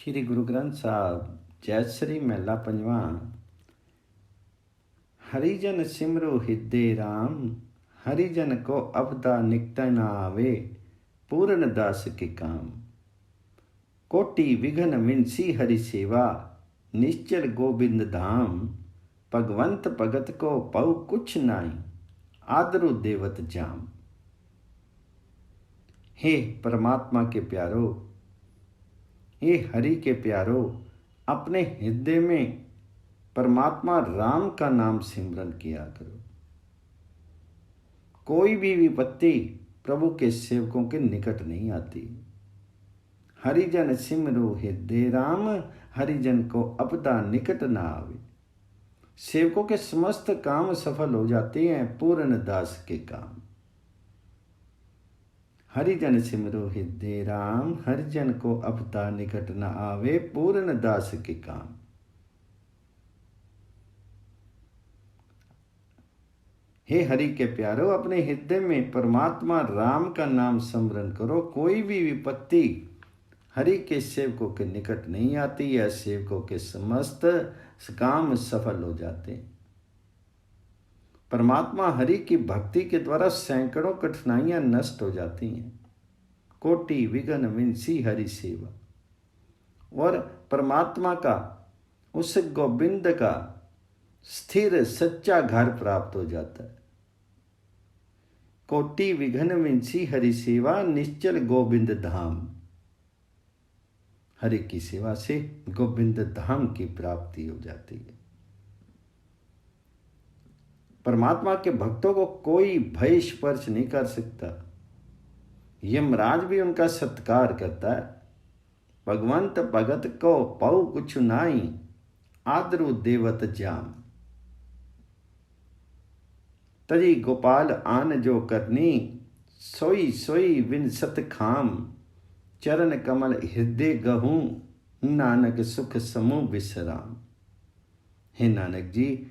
श्री गुरु ग्रंथ साहब जयश्री महला पंजवा। हरिजन सिमरो हिदे राम, हरिजन को अपदा निकट न आवे, पूर्ण दास के काम। कोटि विघन मिनसी हरि सेवा, निश्चल गोविंद धाम। भगवंत भगत को पउ कुछ नाई, आदरु देवत जाम। हे परमात्मा के प्यारो, हे हरि के प्यारो, अपने हृदय में परमात्मा राम का नाम सिमरन किया करो। कोई भी विपत्ति प्रभु के सेवकों के निकट नहीं आती। हरिजन सिमरो हृदय राम, हरिजन को अपदा निकट न आवे। सेवकों के समस्त काम सफल हो जाते हैं, पूर्ण दास के काम। हरिजन सिमरो हृदय राम, हरिजन को अपदा निकट न आवे, पूर्ण दास के काम। हे हरि के प्यारो, अपने हृदय में परमात्मा राम का नाम स्मरण करो। कोई भी विपत्ति हरि के सेवकों के निकट नहीं आती है, सेवकों के समस्त काम सफल हो जाते हैं। परमात्मा हरि की भक्ति के द्वारा सैकड़ों कठिनाइयां नष्ट हो जाती हैं। कोटि विघन विनसी हरि सेवा, और परमात्मा का, उस गोविंद का स्थिर सच्चा घर प्राप्त हो जाता है। कोटि विघन विनसी हरि सेवा, निश्चल गोविंद धाम। हरि की सेवा से गोविंद धाम की प्राप्ति हो जाती है। परमात्मा के भक्तों को कोई भय स्पर्श नहीं कर सकता। यमराज भी उनका सत्कार करता है। भगवंत भगत को पउ कुछ नाई, आदरु देवत जाम। तजी गोपाल आन जो करनी, सोई सोई विनसत खाम। चरण कमल हृदय गहूं, नानक सुख समूह विश्राम। हे नानक जी,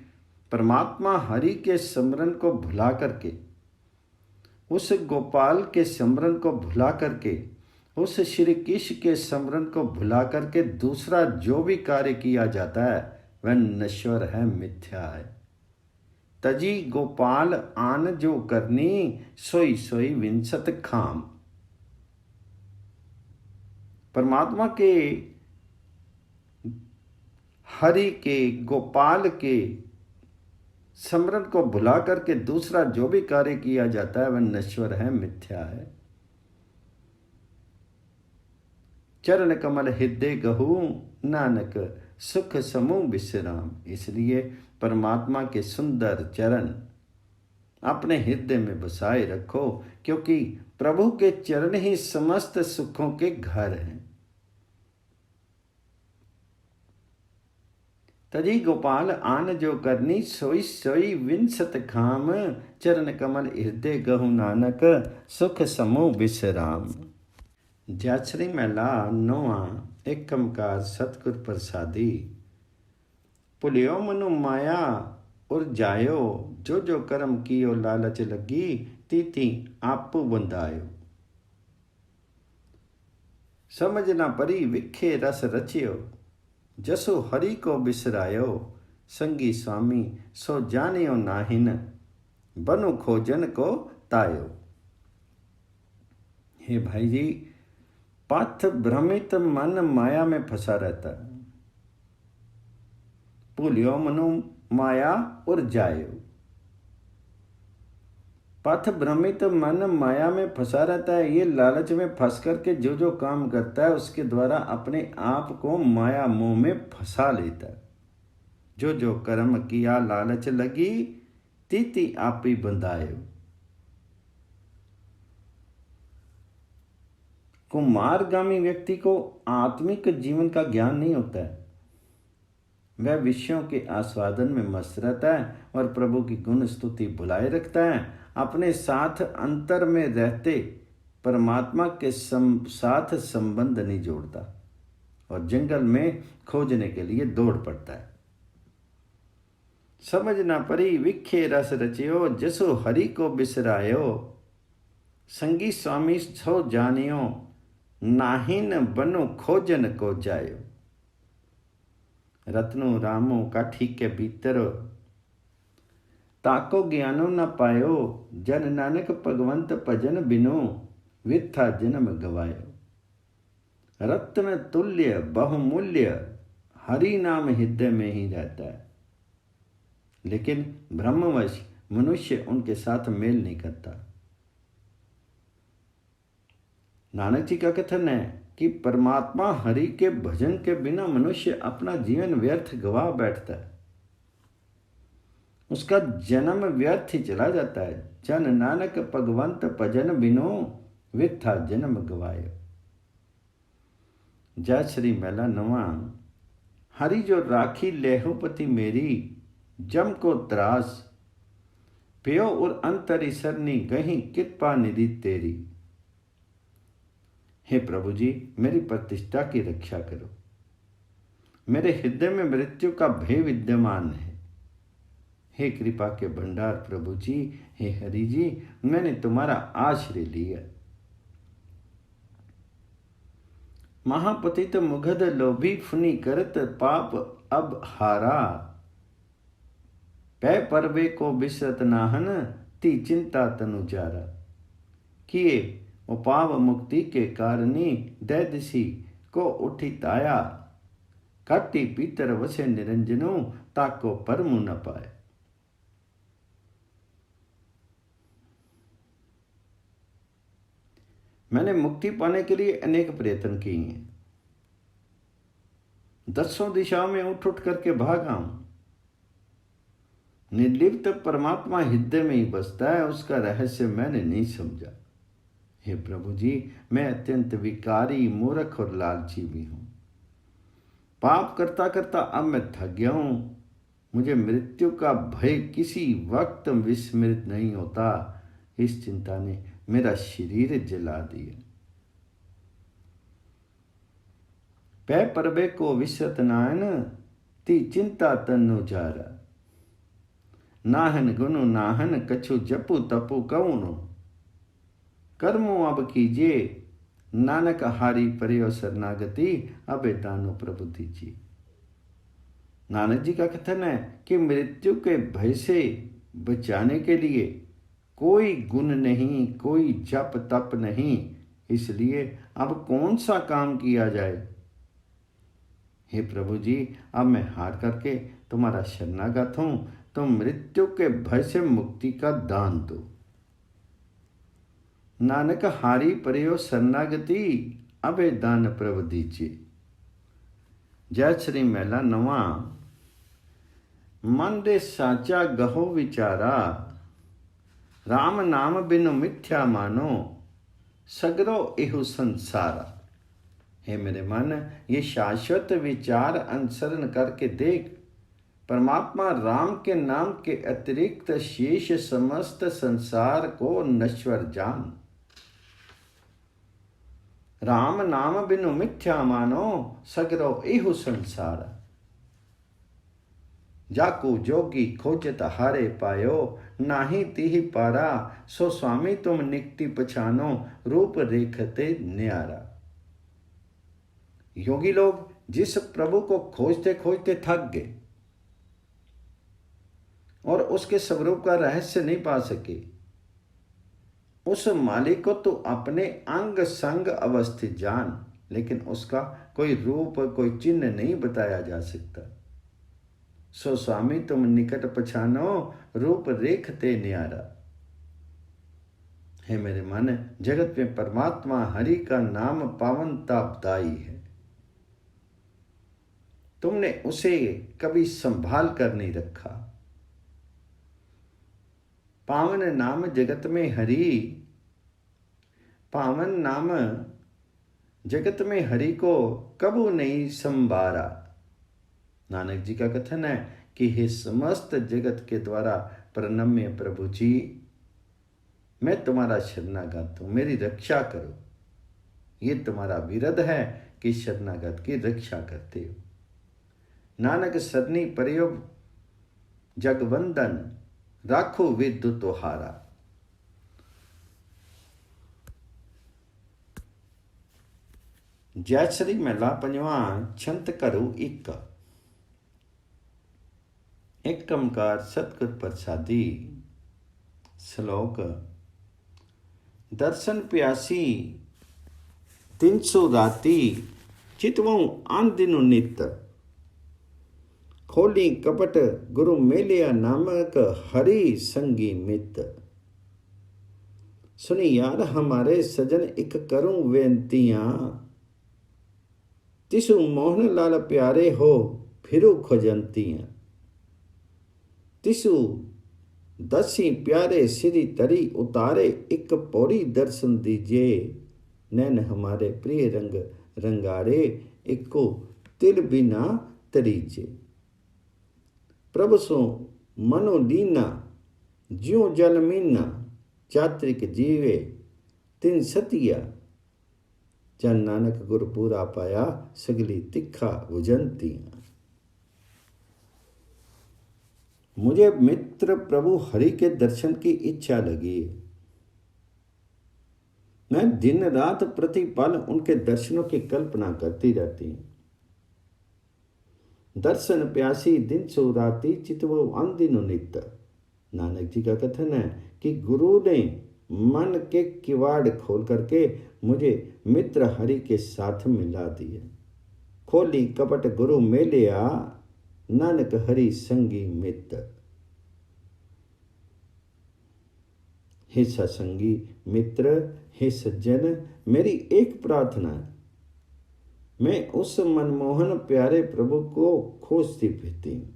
परमात्मा हरि के स्मरण को भुला करके, उस गोपाल के स्मरण को भुला करके, उस श्री कृष्ण के स्मरण को भुला करके दूसरा जो भी कार्य किया जाता है वह नश्वर है, मिथ्या है। तजी गोपाल आन जो करनी, सोई सोई विंसत खाम। परमात्मा के, हरि के, गोपाल के स्मरण को भुला करके दूसरा जो भी कार्य किया जाता है वह नश्वर है, मिथ्या है। चरण कमल हृदय गहूं, नानक सुख समूह विश्राम। इसलिए परमात्मा के सुंदर चरण अपने हृदय में बसाए रखो, क्योंकि प्रभु के चरण ही समस्त सुखों के घर हैं। तजी गोपाल आन जो करनी, सोई सोई विंसत खाम। चरण कमल हृदय गहु, नानक सुख समूह विश्राम। जयश्री महला नौवां। एक ओंकार सतगुर प्रसादी। भुलियो मनु माया उर जायो, जो जो कर्म कियो लालच लगी, तीती आपू बंधायो। समझ ना परी विखे रस रचियो, जसो हरि को बिसरायो। संगी स्वामी सो जानियो नाहिन, बनु खोजन को तायो। हे भाई जी, पथ भ्रमित मन माया में फंसा रहता है। भूलियो मनु माया उर जायो। पथ भ्रमित मन माया में फंसा रहता है। ये लालच में फंस करके जो जो काम करता है उसके द्वारा अपने आप को माया मोह में फंसा लेता है। जो जो कर्म किया लालच लगी, तीती आप ही बंधायो। कुमारगामी व्यक्ति को आत्मिक जीवन का ज्ञान नहीं होता है। वह विषयों के आस्वादन में मस्त रहता है और प्रभु की गुण स्तुति भुलाए रखता है। अपने साथ अंतर में रहते परमात्मा के साथ संबंध नहीं जोड़ता और जंगल में खोजने के लिए दौड़ पड़ता है। समझ ना परी विखे रस रचियो, जसो हरि को बिसरायो। संगी स्वामी सो जानियो, नाहिन बनो खोजन को जायो। रत्नो रामो काठी के भीतर, ताको ज्ञानो न पायो। जन नानक भगवंत भजन बिनो, विथा जन्म गवायो। रत्न तुल्य बहुमूल्य हरि नाम हृदय में ही रहता है, लेकिन ब्रह्मवश मनुष्य उनके साथ मेल नहीं करता। नानक जी का कथन है कि परमात्मा हरि के भजन के बिना मनुष्य अपना जीवन व्यर्थ गवा बैठता है, उसका जन्म व्यर्थ ही चला जाता है। जन नानक भगवंत भजन बिनो, विथा जन्म गवायो। जय श्री मैला नवा। हरि जो राखी लेहुपति मेरी, जम को त्रास प्यो और अंतरी सरनी, गही कृपा निधि तेरी। हे प्रभु जी, मेरी प्रतिष्ठा की रक्षा करो। मेरे हृदय में मृत्यु का भय विद्यमान है। हे कृपा के भंडार प्रभु जी, हे हरि जी, मैंने तुम्हारा आश्रय लिया। महापतित मुगध लोभी फुनि करत, पाप अब हारा। पै परवे को बिसरत नाहन, ती चिंता तनु जारा। किए उपाव मुक्ति के कारणी, दैदसी को उठी ताया। काटी पीतर वसे निरंजनो, ताको परमु न पाए। मैंने मुक्ति पाने के लिए अनेक प्रयत्न किए हैं, दसों दिशाओं में उठ उठ करके भागा हूं। निर्लिप्त परमात्मा हृदय में ही बसता है, उसका रहस्य मैंने नहीं समझा। हे प्रभु जी, मैं अत्यंत विकारी, मूर्ख और लालची भी हूं। पाप करता करता अब मैं थक गया हूं। मुझे मृत्यु का भय किसी वक्त विस्मृत नहीं होता। इस चिंता ने मेरा शरीर जला दिया। पै परबे को विसत नाहन, ती चिंता तनु जारा। नाहन गुनु नाहन, कछु जपु तपु कौनो। कर्मो अब कीजिए, नानक हारी पर्यो शरणागति, अबे दानो प्रभु दीजिए। नानक जी का कथन है कि मृत्यु के भय से बचाने के लिए कोई गुण नहीं, कोई जप तप नहीं, इसलिए अब कौन सा काम किया जाए। हे प्रभु जी, अब मैं हार करके तुम्हारा शरणागत हूं, तुम मृत्यु के भय से मुक्ति का दान दो। नानक हारी पर्यो शरणागति, अबे दान प्रभु दीजिए। जय श्री मैला नवा। मन दे साचा गहो विचारा, राम नाम बिनु मिथ्या मानो, सगरो एहु संसारा। हे मेरे मन, ये शाश्वत विचार अनुसरण करके देख, परमात्मा राम के नाम के अतिरिक्त शेष समस्त संसार को नश्वर जान। राम नाम बिनु मिथ्या मानो, सगरो एहु संसार। जाको जोगी खोजत हारे पायो, नाही तिहि पारा। सो स्वामी तुम निकटी पछानो, रूप रेखते न्यारा। योगी लोग जिस प्रभु को खोजते खोजते थक गए और उसके स्वरूप का रहस्य नहीं पा सके, उस मालिक को तो अपने अंग संग अवस्थित जान, लेकिन उसका कोई रूप, कोई चिन्ह नहीं बताया जा सकता। सो स्वामी तुम निकट पछानो, रूप रेखते न्यारा। हे मेरे मन, जगत में परमात्मा हरि का नाम पावनतापदायी है। तुमने उसे कभी संभाल कर नहीं रखा। पावन नाम जगत में हरि, पावन नाम जगत में हरि को कबू नहीं संभारा। नानक जी का कथन है कि हे समस्त जगत के द्वारा प्रणम्य प्रभु जी, मैं तुम्हारा शरणागत हूं, मेरी रक्षा करो। ये तुम्हारा विरध है कि शरणागत की रक्षा करते हो। नानक सरनी प्रयोग जगवंदन, राखो विद्यु तोहारा। जय श्री महला पंजवा छंत करू एक ਓੰਕਾਰ सतगुर प्रसादी। श्लोक दर्शन प्यासी 300 राती चितवों आन दिनु नित खोली कपट गुरु मेलिया नामक हरि संगी मित। सुनी यार हमारे सजन एक करूं बेनतियां तिसु मोहन लाल प्यारे हो फिरू खोजंतियां। तिसु दसी प्यारे सिरी तरी उतारे एक पौरी दर्शन दीजिए। नैन हमारे प्रिय रंग रंगारे एको तिल बिना तरीजे। प्रभु सो मनो लीना ज्यों जल मीना चात्रिक जीवे तिन सतिया। जन नानक गुर पूरा पाया सगली तिखा बुझंतियां। मुझे मित्र प्रभु हरि के दर्शन की इच्छा लगी। मैं दिन रात प्रतिपल उनके दर्शनों की कल्पना करती रहती हूँ। दर्शन प्यासी दिन सो राती चितवो अंदिनो नित। नानक जी का कथन है कि गुरु ने मन के किवाड़ खोल करके मुझे मित्र हरि के साथ मिला दिए। खोली कपट गुरु मेलिया नानक हरि संगी मित। हे सत्संगी मित्र, हे सज्जन, मेरी एक प्रार्थना है। मैं उस मनमोहन प्यारे प्रभु को खोजती फिरती हूं।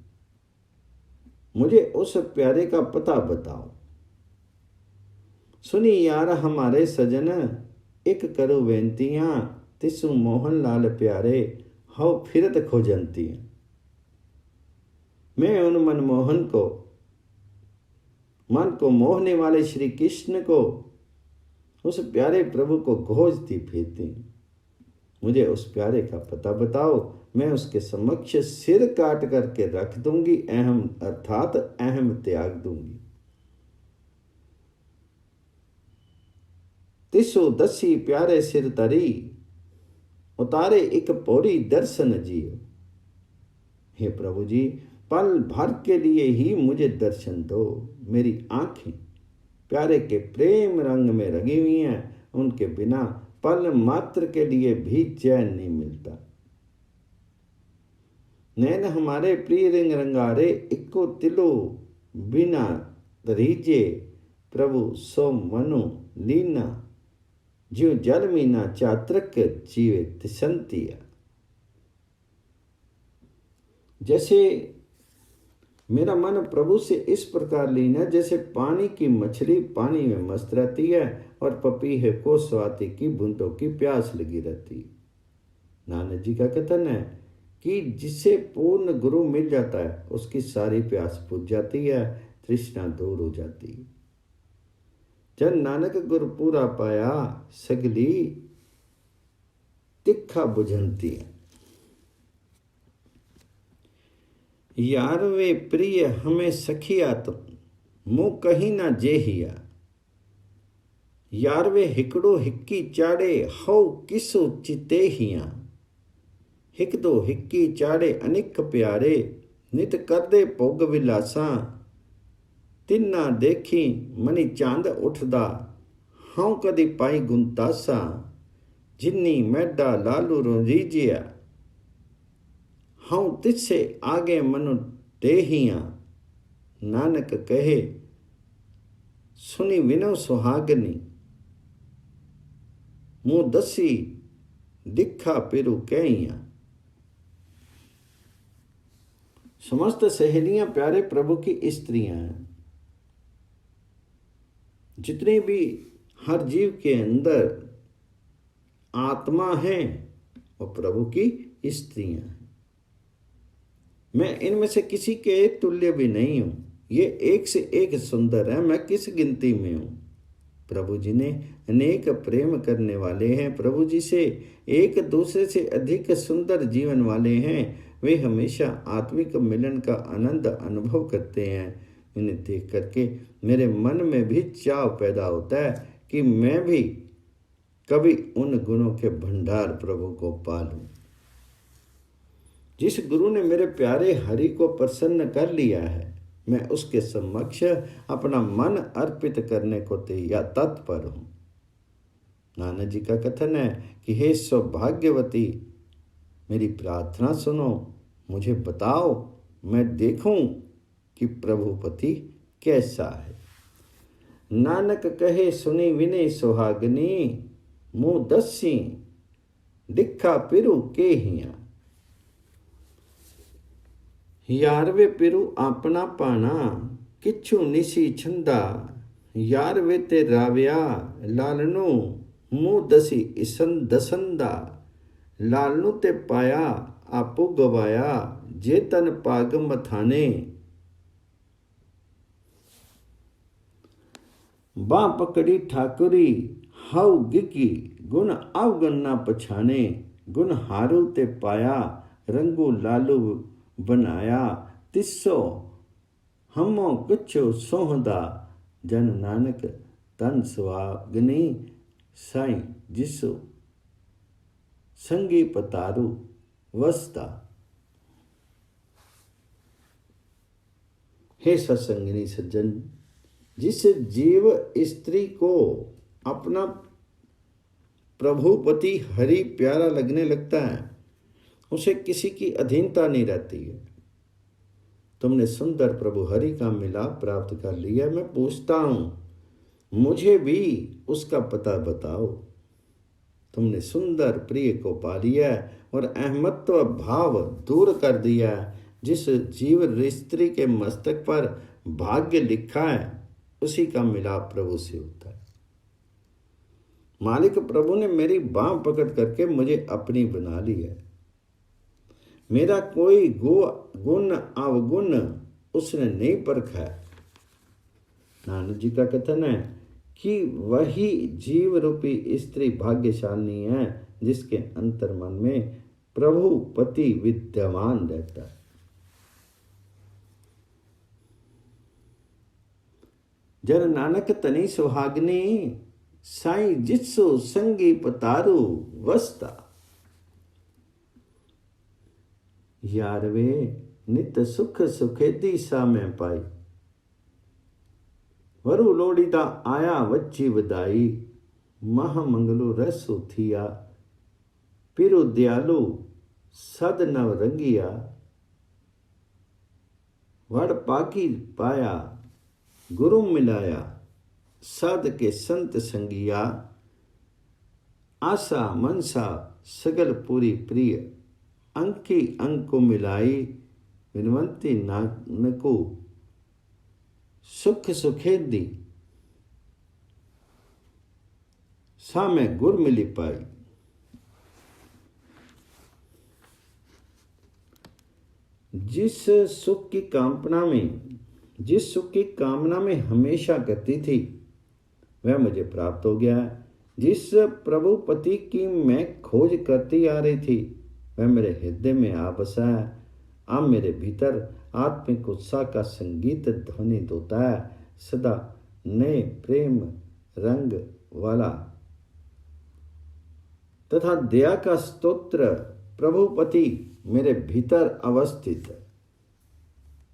मुझे उस प्यारे का पता बताओ। सुनी यार हमारे सजन एक करो बेनतियां तिसु मोहन लाल प्यारे हव फिरत खोजंतियां। मैं उन मनमोहन को, मन को मोहने वाले श्री कृष्ण को, उस प्यारे प्रभु को खोजती फिरती। मुझे उस प्यारे का पता बताओ। मैं उसके समक्ष सिर काट करके रख दूंगी। अहम अर्थात अहम त्याग दूंगी। तिसो दसी प्यारे सिर तरी उतारे एक पौरी दर्शन जियो। हे प्रभु जी, पल भर के लिए ही मुझे दर्शन दो। मेरी आंखें प्यारे के प्रेम रंग में रंगी हुई हैं। उनके बिना पल मात्र के लिए भी चैन नहीं मिलता। नैन हमारे प्रिय रंग रंगारे इको तिलो बिना तरीजे। प्रभु सो मनु लीना ज्यों जल मीना चात्रक जीवे तिसंतिया। जैसे मेरा मन प्रभु से इस प्रकार लीन है जैसे पानी की मछली पानी में मस्त रहती है और पपीहे को स्वाति की बूंदों की प्यास लगी रहती है। नानक जी का कथन है कि जिसे पूर्ण गुरु मिल जाता है उसकी सारी प्यास बुझ जाती है, तृष्णा दूर हो जाती है। जन नानक गुरु पूरा पाया सगली तिखा बुझंती है। यार वे प्रिय हमें सखिया तुम मुँह कहीं ना जेहिया। यार वे हिकड़ो हिक्की चाड़े हौ किसो चितेहिया। हिक दो हिक्की चाड़े अनिक प्यारे नित कर दे भोग विलासा। तिन्ना देखी मनी चांद उठदा हूँ कदी पाई गुंतासा। जिन्नी मैडा लालू रीजिया हूँ तिसे आगे मनु देहिया। नानक कहे सुनी विनो सुहागनी मुँह दसी दिखा पिरु कहिया। समस्त सहेलियां प्यारे प्रभु की स्त्रियां हैं। जितने भी हर जीव के अंदर आत्मा है वो प्रभु की स्त्रियां हैं। मैं इनमें से किसी के तुल्य भी नहीं हूं। ये एक से एक सुंदर है, मैं किस गिनती में हूं। प्रभु जी ने अनेक प्रेम करने वाले हैं। प्रभु जी से एक दूसरे से अधिक सुंदर जीवन वाले हैं। वे हमेशा आत्मिक मिलन का आनंद अनुभव करते हैं। इन्हें देख करके मेरे मन में भी चाव पैदा होता है कि मैं भी कभी उन गुणों के भंडार प्रभु को पालूं। जिस गुरु ने मेरे प्यारे हरि को प्रसन्न कर लिया है, मैं उसके समक्ष अपना मन अर्पित करने को तत्पर हूं। नानक जी का कथन है कि हे सौभाग्यवती, मेरी प्रार्थना सुनो, मुझे बताओ, मैं देखूं कि प्रभुपति कैसा है। नानक कहे सुनी विनय सुहागनी, मुँह दसी दिखा पिरु के हिया। यार वे पिरु अपना पाना, किछु निसी छंदा। यार वे ते राव्या लालनू, मुँह दसी इसन दसंदा। लालनू ते पाया आपू गवाया, जे तन पाग मथाने। बाँ पकड़ी ठाकुरी हाउ गिकी, गुण अवगुण ना पछाने। गुण हारू ते पाया रंगू लालू बनाया। तिस्सो हमो कुछो सोहदा, जन नानक तन सुहागनी। साईं जिसो संगी पतारू वस्ता। हे सत्संगिनी सज्जन, जिस जीव स्त्री को अपना प्रभुपति हरि प्यारा लगने लगता है, उसे किसी की अधीनता नहीं रहती है। तुमने सुंदर प्रभु हरि का मिलाप प्राप्त कर लिया। मैं पूछता हूं, मुझे भी उसका पता बताओ। तुमने सुंदर प्रिय को पा लिया और अहमत्व भाव दूर कर दिया। जिस जीव स्त्री के मस्तक पर भाग्य लिखा है, उसी का मिलाप प्रभु से होता है। मालिक प्रभु ने मेरी बांह पकड़ करके मुझे अपनी बना ली है। मेरा कोई गुण अवगुण उसने नहीं परखा है। नानक जी का कथन है कि वही जीव रूपी स्त्री भाग्यशाली है, जिसके अंतर्मन में प्रभु पति विद्यमान रहता है। जन नानक तनी सुहागनी, साईं जित्सु संगी पतारू वस्ता। यार वे नित सुख सुखेदी सा में पाई। वरु लोड़ीदा आया वच्ची वदाई। महामंगलु रसु थिया, पिरु दयालु सद नव रंगिया। वड़ पाकी पाया गुरु मिलाया, साध के संत संगिया। आशा मनसा सगल पूरी प्रिय, अंकी अंक को मिलाई। विनवंती नानको सुख सुखेदी, सा में गुर मिली पाई। जिस सुख की कामना में हमेशा करती थी, वह मुझे प्राप्त हो गया। जिस प्रभुपति की मैं खोज करती आ रही थी, वह मेरे हृदय में आ बसा है। अब मेरे भीतर आत्मिक उत्साह का संगीत ध्वनित होता है, सदा नए प्रेम रंग वाला तथा दया का स्तोत्र प्रभुपति मेरे भीतर अवस्थित है,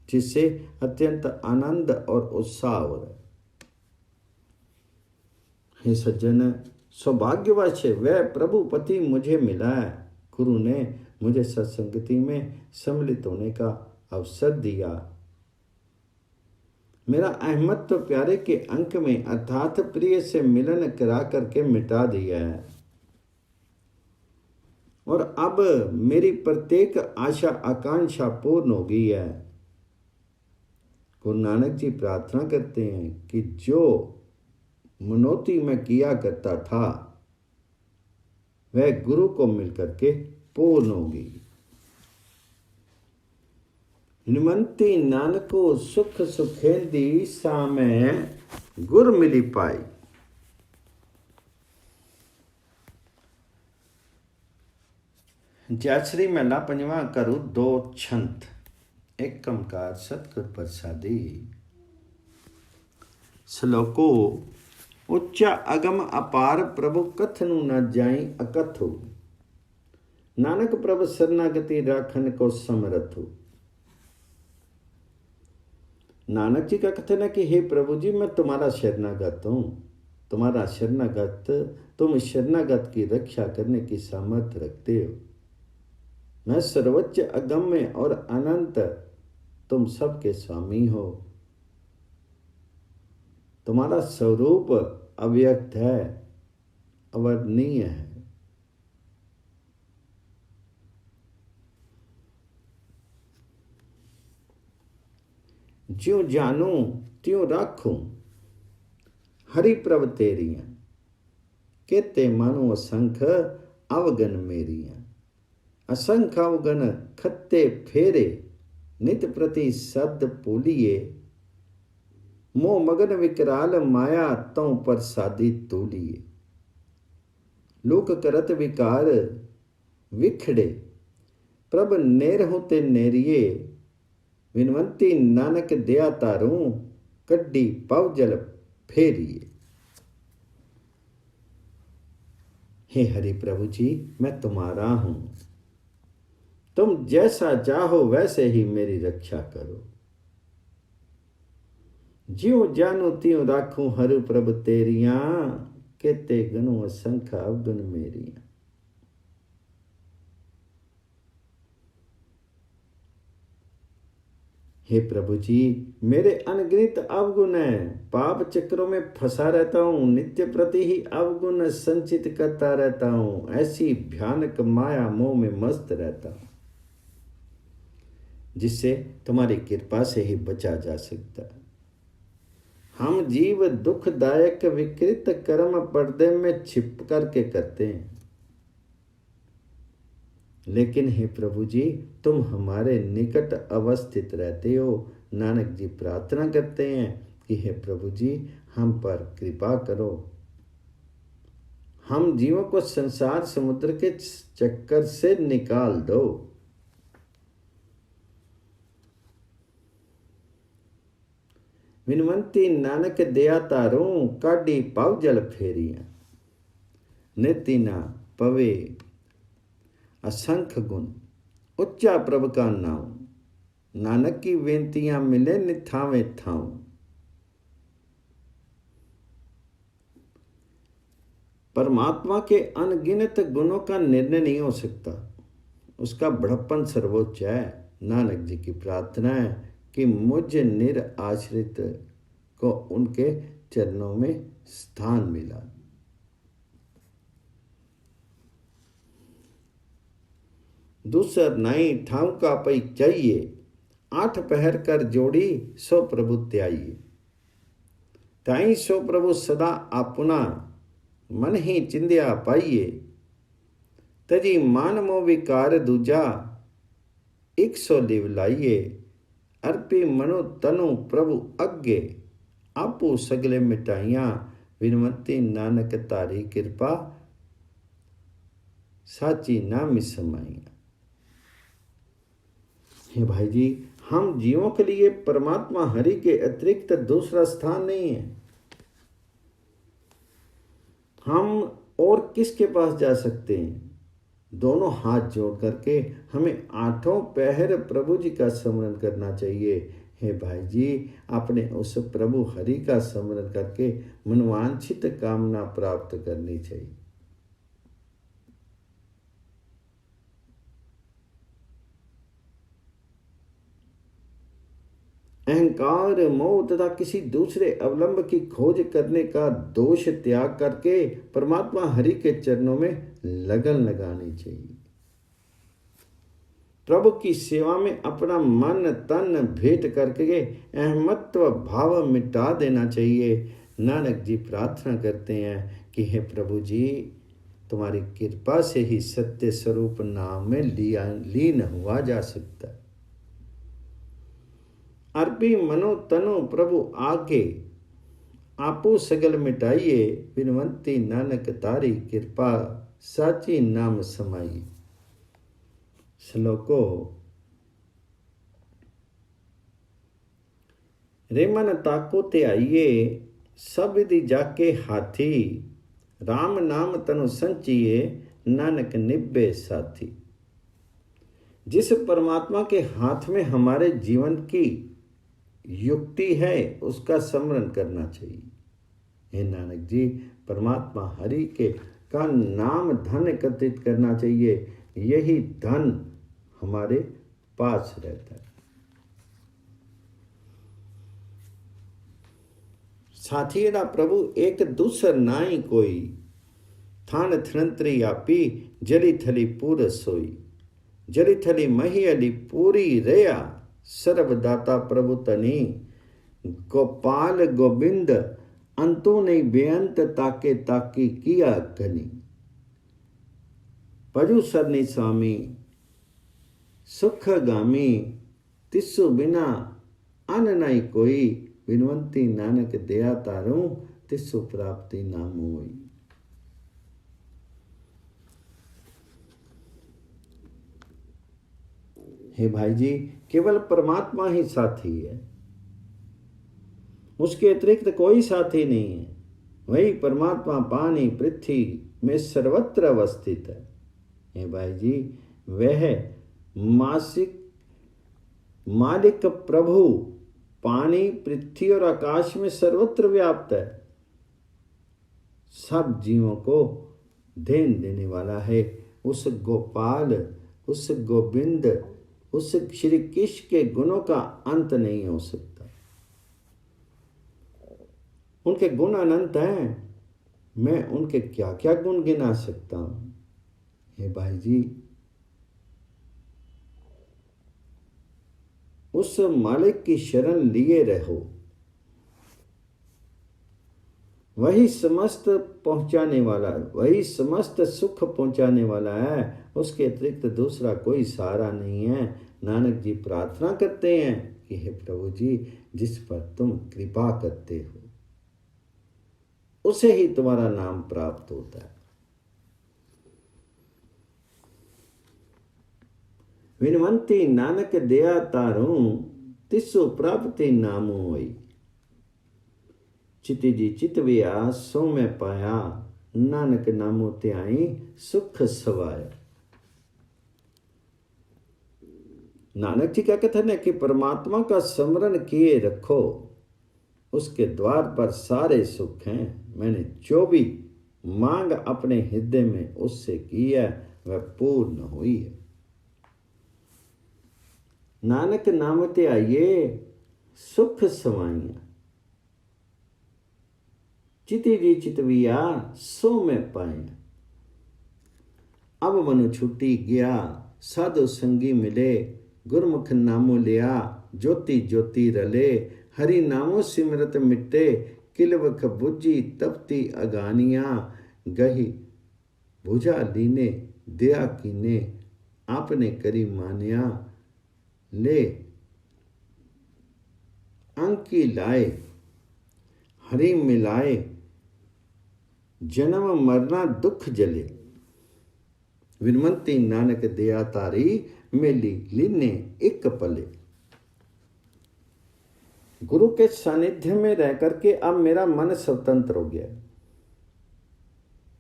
जिससे अत्यंत आनंद और उत्साह हो रहा है। हे सज्जन, सौभाग्यवश वह प्रभुपति मुझे मिला है। गुरु ने मुझे सत्संगति में सम्मिलित होने का अवसर दिया। मेरा अहमत्व प्यारे के अंक में अर्थात प्रिय से मिलन करा करके मिटा दिया है, और अब मेरी प्रत्येक आशा आकांक्षा पूर्ण हो गई है। गुरु नानक जी प्रार्थना करते हैं कि जो मनोती मैं किया करता था, वह गुरु को मिलकर के पूर्ण होगी। हिनमंती नानको सुख सुखेंदी, सा में गुर मिली पाई। जयश्री महला पंजवा करू दो छंत। एक कमकार सतगुर प्रसादी। श्लोको उच्चा अगम अपार प्रभु कथनु न जाई अकथु। नानक प्रभु शरणागति राखन को समरथु। नानक जी का कथन है कि हे प्रभु जी, मैं तुम्हारा शरणागत हूं, तुम्हारा शरणागत, तुम शरणागत की रक्षा करने की सामर्थ्य रखते हो। मैं सर्वोच्च अगम्य और अनंत, तुम सबके स्वामी हो। तुम्हारा स्वरूप अव्यक्त है, अवर्णनीय है। ज्यों जानू त्यों राखूं हरि प्रभ तेरियां, केते मानो असंख अवगन मेरियां। असंख अवगन खत्ते फेरे, नित प्रति शब्द पूलिए। मोह मगन विकराल माया तौ प्रसादी तूलिए। लोक करत विकार विखड़े, प्रभ नेरहु ते नेरिए। विनवंती नानक दया तारूं, कड्डी पव जल फेरिए। हे हरि प्रभु जी, मैं तुम्हारा हूं, तुम जैसा चाहो वैसे ही मेरी रक्षा करो। ज्यों जानू त्यों राखूं हरि प्रभ तेरियां, केते गनु असंख्य अवगुण मेरियां। हे प्रभु जी, मेरे अनगिनत अवगुण हैं, पाप चक्रों में फंसा रहता हूं, नित्य प्रति ही अवगुण संचित करता रहता हूं, ऐसी भयानक माया मोह में मस्त रहता हूं, जिससे तुम्हारी कृपा से ही बचा जा सकता है। हम जीव दुखदायक विकृत कर्म पर्दे में छिप करके करते हैं, लेकिन हे प्रभु जी, तुम हमारे निकट अवस्थित रहते हो। नानक जी प्रार्थना करते हैं कि हे प्रभु जी, हम पर कृपा करो, हम जीवों को संसार समुद्र के चक्कर से निकाल दो। विनवंती नानक दया तारूं, काडी पाव जल फेरियां। निति ना पवे असंख्य गुण, उच्चा प्रभ का नाम। नानक की बेनतियां मिले निथावे थाऊं। परमात्मा के अनगिनत गुणों का निर्णय नहीं हो सकता, उसका बड़प्पन सर्वोच्च है। नानक जी की प्रार्थना है कि मुझ निराश्रित को उनके चरणों में स्थान मिला। दूसर नाई ठाव का पई चाहिए, 8 पहर कर जोड़ी सो प्रभु त्याइए। ताई सो प्रभु सदा आपुना, मन ही चिंध्या पाइए। तजी मान मो विकार दूजा, 100 लिव लाइए। अर्पी मनो तनु प्रभु अगे, आपू सगले मिटाइया। विनवंती नानक तारी कृपा, साची नाम समाइया। हे भाई जी, हम जीवों के लिए परमात्मा हरि के अतिरिक्त दूसरा स्थान नहीं है। हम और किसके पास जा सकते हैं? दोनों हाथ जोड़ करके हमें 8 पहर प्रभु जी का स्मरण करना चाहिए। हे भाई जी, अपने उस प्रभु हरि का स्मरण करके मनवांछित कामना प्राप्त करनी चाहिए। अहंकार, मोह तथा किसी दूसरे अवलंब की खोज करने का दोष त्याग करके परमात्मा हरि के चरणों में लगन लगानी चाहिए। प्रभु की सेवा में अपना मन तन भेंट करके अहमत्व भाव मिटा देना चाहिए। नानक जी प्रार्थना करते हैं कि हे प्रभु जी, तुम्हारी कृपा से ही सत्य स्वरूप नाम में लीन हुआ जा सकता है। अर्पी मनो तनो प्रभु आके, आपू सगल मिटाइए। विनवंती नानक तारी कृपा, साची नाम समाई। श्लोको रे मन ताको ते आइए, सब विधि जाके हाथी, राम नाम तनु संचिए, नानक निब्बे साथी। जिस परमात्मा के हाथ में हमारे जीवन की युक्ति है उसका स्मरण करना चाहिए। हे नानक जी, परमात्मा हरि के का नाम धन एकत्रित करना चाहिए, यही धन हमारे पास रहता है। साथियेरा प्रभु एक दूसर नाई कोई, थान थनंतरी आपी, जली थली पूर सोई। जली थली मही अली पूरी रया, सर्वदाता प्रभु तनी। गोपाल गोविंद अंतु नहीं बेअंत, ताके ताकी किया घनी। पजु सरनी स्वामी सुख गामी, तिस्सु बिना अन नहीं कोई। विनवंती नानक दया तारू, तिस्सु प्राप्ति नाम होई। हे भाई जी, केवल परमात्मा ही साथी है, उसके अतिरिक्त कोई साथी नहीं है। वही परमात्मा पानी पृथ्वी में सर्वत्र अवस्थित है। हे भाई जी, वह मालिक प्रभु पानी पृथ्वी और आकाश में सर्वत्र व्याप्त है, सब जीवों को देन देने वाला है। उस गोपाल, उस गोविंद, उस श्री कृष्ण के गुणों का अंत नहीं हो सकता। उनके गुण अनंत हैं, मैं उनके क्या क्या गुण गिना सकता हूं। हे भाई जी, उस मालिक की शरण लिए रहो, वही समस्त पहुंचाने वाला, वही समस्त सुख पहुंचाने वाला है। उसके अतिरिक्त दूसरा कोई सहारा नहीं है। नानक जी प्रार्थना करते हैं कि हे प्रभु जी, जिस पर तुम कृपा करते हो उसे ही तुम्हारा नाम प्राप्त होता है। विनवंती नानक दया तारू, तिस्सु प्राप्ति नामो होई। चिति जी चितविया, सो मैं पाया, नानक नामो त्याई सुख सवाया। नानक जी क्या कथन है कि परमात्मा का स्मरण किए रखो, उसके द्वार पर सारे सुख हैं। मैंने जो भी मांग अपने हृदय में उससे की है वह पूर्ण हुई है। नानक नाम ते आइए सुख सवाइया, चिति जी चितविया, सो मैं पाया। अब मनु छुट्टी गया, साधु संगी मिले, गुरमुख नामो लिया, ज्योति ज्योति रले। हरि नामो सिमरत मिटे, किलवख बुझी तपती अगानिया। गही भुजा लीने, दया कीने, आपने करी मानिया। ले अंकी लाए, हरि मिलाए, जन्म मरना दुख जले। विनवंती नानक दया तारी, मेली लीने एक पले। गुरु के सानिध्य में रह करके अब मेरा मन स्वतंत्र हो गया।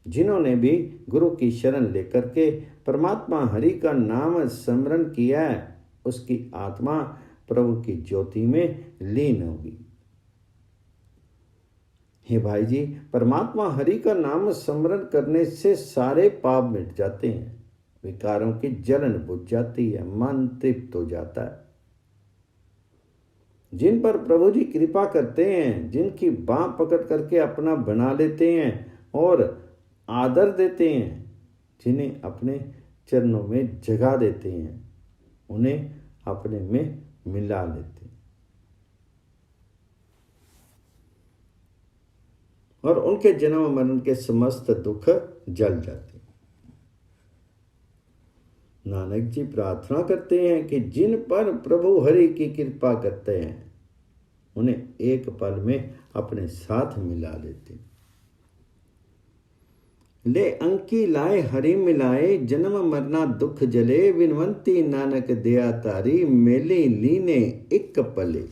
जिन्होंने भी गुरु की शरण लेकर के परमात्मा हरि का नाम स्मरण किया है, उसकी आत्मा प्रभु की ज्योति में लीन होगी। हे भाई जी, परमात्मा हरि का नाम स्मरण करने से सारे पाप मिट जाते हैं, विकारों की जलन बुझ जाती है, मन तृप्त हो जाता है। जिन पर प्रभु जी कृपा करते हैं, जिनकी बांह पकड़ करके अपना बना लेते हैं और आदर देते हैं, जिन्हें अपने चरणों में जगा देते हैं, उन्हें अपने में मिला लेते हैं और उनके जन्म मरण के समस्त दुख जल जाते हैं। नानक जी प्रार्थना करते हैं कि जिन पर प्रभु हरि की कृपा करते हैं, उन्हें एक पल में अपने साथ मिला लेते। ले अंकी लाए हरि मिलाए, जन्म मरना दुख जले। विनवंती नानक दया तारी, मेली लीने एक पले।